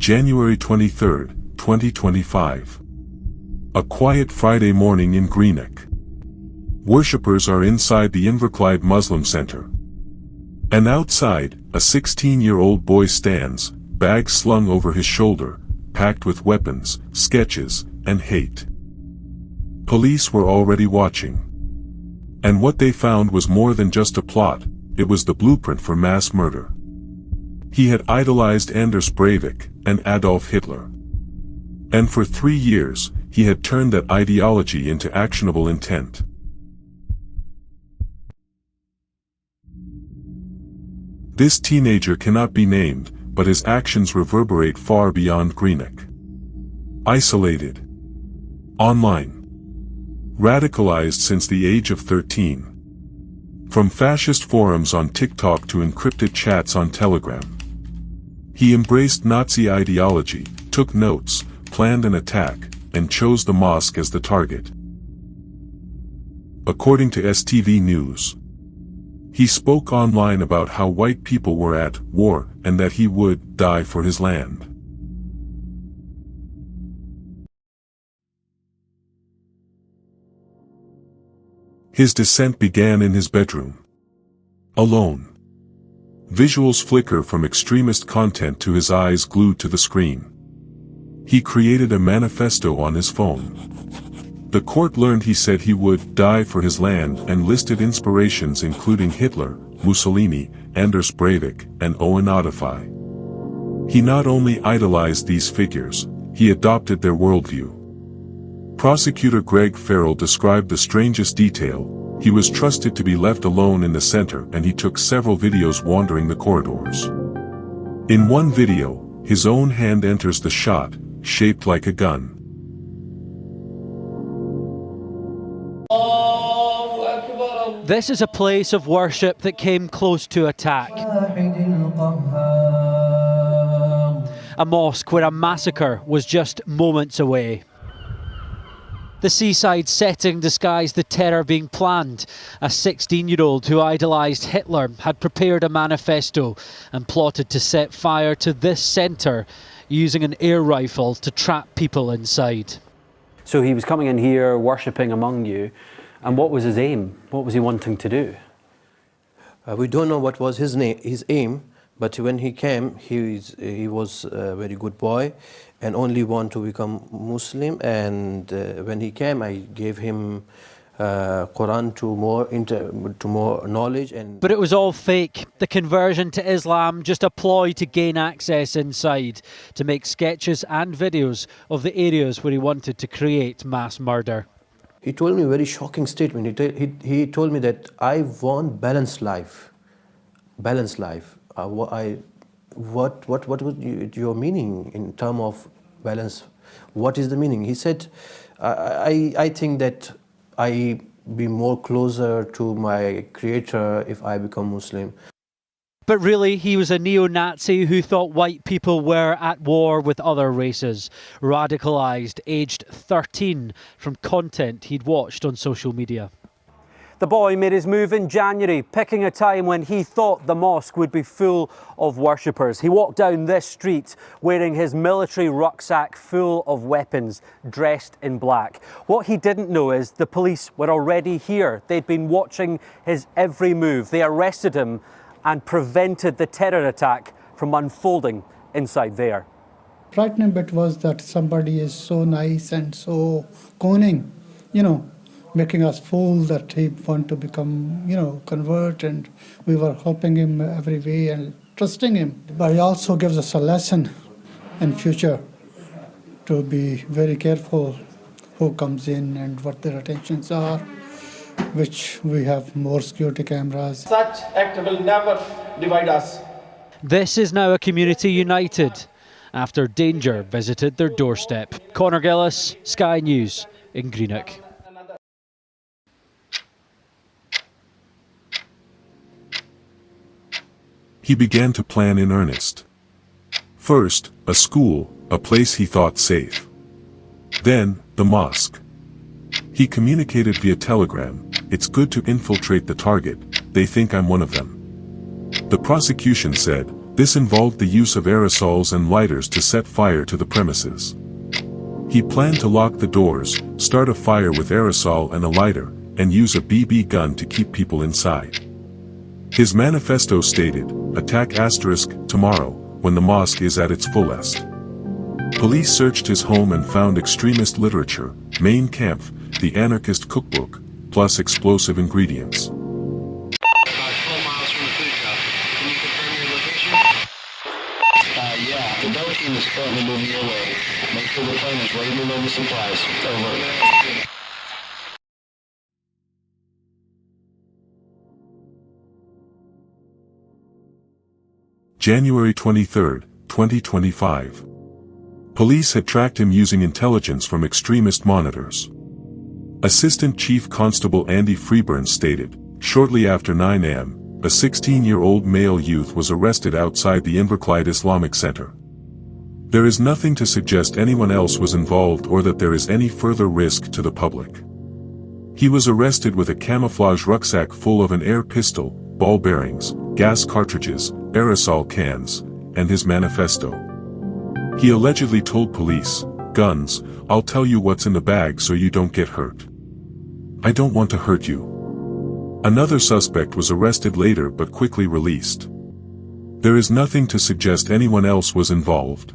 January 23, 2025. A quiet Friday morning in Greenock. Worshippers are inside the Inverclyde Muslim Center. And outside, a 16-year-old boy stands, bag slung over his shoulder, packed with weapons, sketches, and hate. Police were already watching. And what they found was more than just a plot, it was the blueprint for mass murder. He had idolized Anders Breivik and Adolf Hitler. And for 3 years, he had turned that ideology into actionable intent. This teenager cannot be named, but his actions reverberate far beyond Greenock. Isolated. Online. Radicalized since the age of 13. From fascist forums on TikTok to encrypted chats on Telegram. He embraced Nazi ideology, took notes, planned an attack, and chose the mosque as the target. According to STV News, he spoke online about how white people were at war and that he would die for his land. His descent began in his bedroom. Alone. Visuals flicker from extremist content to his eyes glued to the screen. He created a manifesto on his phone. The court learned he said he would die for his land and listed inspirations including Hitler, Mussolini, Anders Breivik, and Owen Odifai. He not only idolized these figures, he adopted their worldview. Prosecutor Greg Farrell described the strangest detail. He was trusted to be left alone in the center and he took several videos wandering the corridors. In one video, his own hand enters the shot, shaped like a gun. This is a place of worship that came close to attack. A mosque where a massacre was just moments away. The seaside setting disguised the terror being planned. A 16-year-old who idolised Hitler had prepared a manifesto and plotted to set fire to this centre using an air rifle to trap people inside. So he was coming in here, worshipping among you, and what was his aim? What was he wanting to do? We don't know what was his aim, but when he came, he was a very good boy and only want to become Muslim. And when he came, I gave him Quran to more knowledge. But it was all fake. The conversion to Islam just a ploy to gain access inside, to make sketches and videos of the areas where he wanted to create mass murder. He told me a very shocking statement. He told me that I want balanced life. Balanced life. What was your meaning in terms of balance? What is the meaning? He said, I think that I be more closer to my creator if I become Muslim. But really, he was a neo-Nazi who thought white people were at war with other races, radicalised, aged 13, from content he'd watched on social media. The boy made his move in January, picking a time when he thought the mosque would be full of worshippers. He walked down this street wearing his military rucksack full of weapons, dressed in black. What he didn't know is the police were already here. They'd been watching his every move. They arrested him and prevented the terror attack from unfolding inside there. Frightening bit was that somebody is so nice and so cunning, making us fool that he want to become, convert, and we were helping him every way and trusting him. But he also gives us a lesson in future to be very careful who comes in and what their intentions are, which we have more security cameras. Such act will never divide us. This is now a community united after danger visited their doorstep. Conor Gillis, Sky News in Greenock. He began to plan in earnest. First, a school, a place he thought safe. Then, the mosque. He communicated via Telegram, "It's good to infiltrate the target, they think I'm one of them." The prosecution said, This involved the use of aerosols and lighters to set fire to the premises. He planned to lock the doors, start a fire with aerosol and a lighter, and use a BB gun to keep people inside. His manifesto stated, "Attack tomorrow, when the mosque is at its fullest." Police searched his home and found extremist literature, Mein Kampf, the anarchist cookbook, plus explosive ingredients. About 12 miles from the food truck. Can you confirm your location? Yeah, the boat team is currently moving your way. Make sure the plane is ready to load the supplies. Over. January 23, 2025. Police had tracked him using intelligence from extremist monitors. Assistant Chief Constable Andy Freeburn stated, shortly after 9 a.m., a 16-year-old male youth was arrested outside the Inverclyde Islamic Center. There is nothing to suggest anyone else was involved or that there is any further risk to the public. He was arrested with a camouflage rucksack full of an air pistol, ball bearings, gas cartridges, aerosol cans, and his manifesto. He allegedly told police, "Guns, I'll tell you what's in the bag so you don't get hurt. I don't want to hurt you." Another suspect was arrested later but quickly released. There is nothing to suggest anyone else was involved.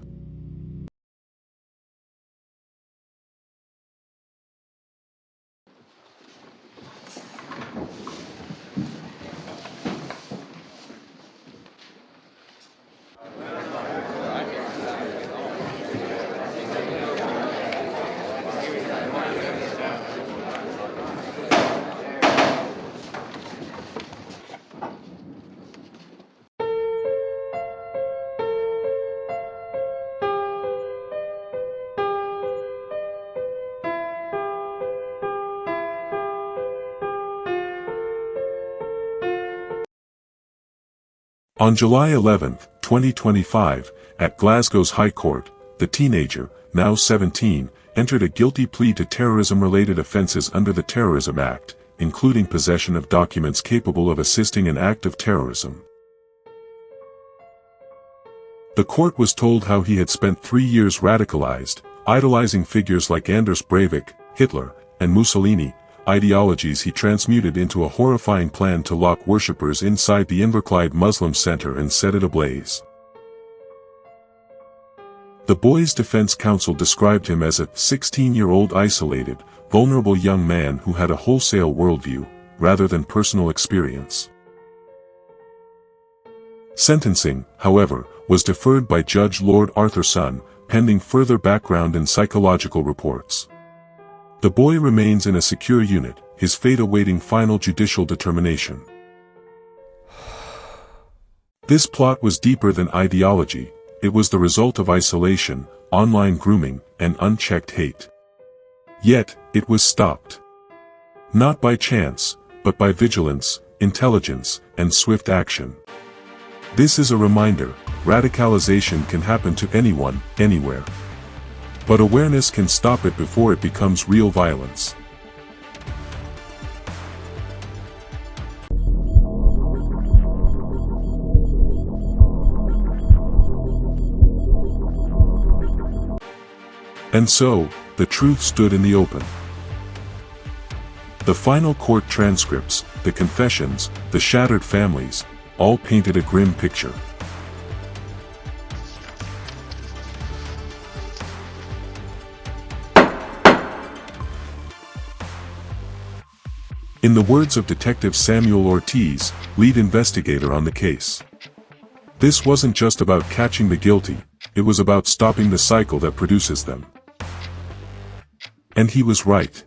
On July 11, 2025, at Glasgow's High Court, the teenager, now 17, entered a guilty plea to terrorism-related offences under the Terrorism Act, including possession of documents capable of assisting an act of terrorism. The court was told how he had spent 3 years radicalized, idolizing figures like Anders Breivik, Hitler, and Mussolini, ideologies he transmuted into a horrifying plan to lock worshippers inside the Inverclyde Muslim Center and set it ablaze. The boy's defense counsel described him as a 16-year-old isolated, vulnerable young man who had a wholesale worldview, rather than personal experience. Sentencing, however, was deferred by Judge Lord Arthur Sun, pending further background and psychological reports. The boy remains in a secure unit, his fate awaiting final judicial determination. This plot was deeper than ideology, it was the result of isolation, online grooming, and unchecked hate. Yet, it was stopped. Not by chance, but by vigilance, intelligence, and swift action. This is a reminder, radicalization can happen to anyone, anywhere. But awareness can stop it before it becomes real violence. And so, the truth stood in the open. The final court transcripts, the confessions, the shattered families, all painted a grim picture. In the words of Detective Samuel Ortiz, lead investigator on the case, this wasn't just about catching the guilty, it was about stopping the cycle that produces them. And he was right.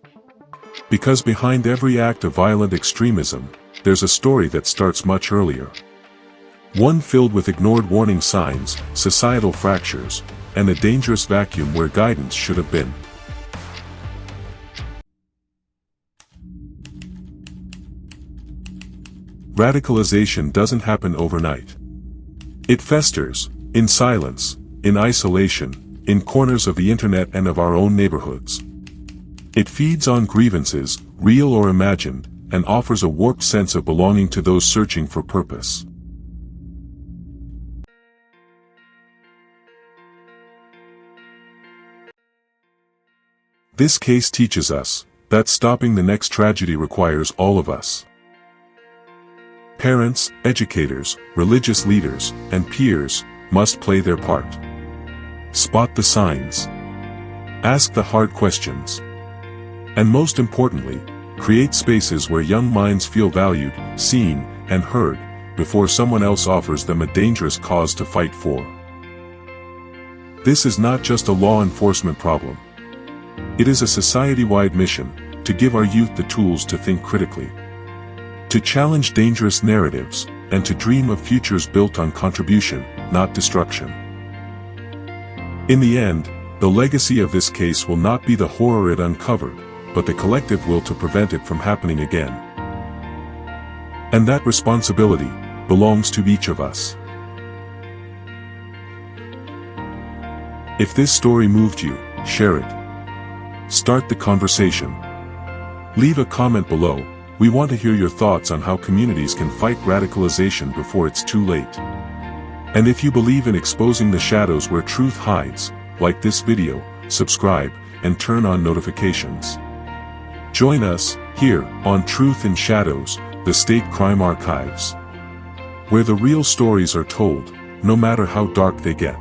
Because behind every act of violent extremism, there's a story that starts much earlier. One filled with ignored warning signs, societal fractures, and a dangerous vacuum where guidance should have been. Radicalization doesn't happen overnight. It festers, in silence, in isolation, in corners of the internet and of our own neighborhoods. It feeds on grievances, real or imagined, and offers a warped sense of belonging to those searching for purpose. This case teaches us that stopping the next tragedy requires all of us. Parents, educators, religious leaders, and peers must play their part. Spot the signs. Ask the hard questions. And most importantly, create spaces where young minds feel valued, seen, and heard, before someone else offers them a dangerous cause to fight for. This is not just a law enforcement problem. It is a society-wide mission to give our youth the tools to think critically, to challenge dangerous narratives, and to dream of futures built on contribution, not destruction. In the end, the legacy of this case will not be the horror it uncovered, but the collective will to prevent it from happening again. And that responsibility belongs to each of us. If this story moved you, share it. Start the conversation. Leave a comment below. We want to hear your thoughts on how communities can fight radicalization before it's too late. And if you believe in exposing the shadows where truth hides, like this video, subscribe, and turn on notifications. Join us, here, on Truth in Shadows, the State Crime Archives, where the real stories are told, no matter how dark they get.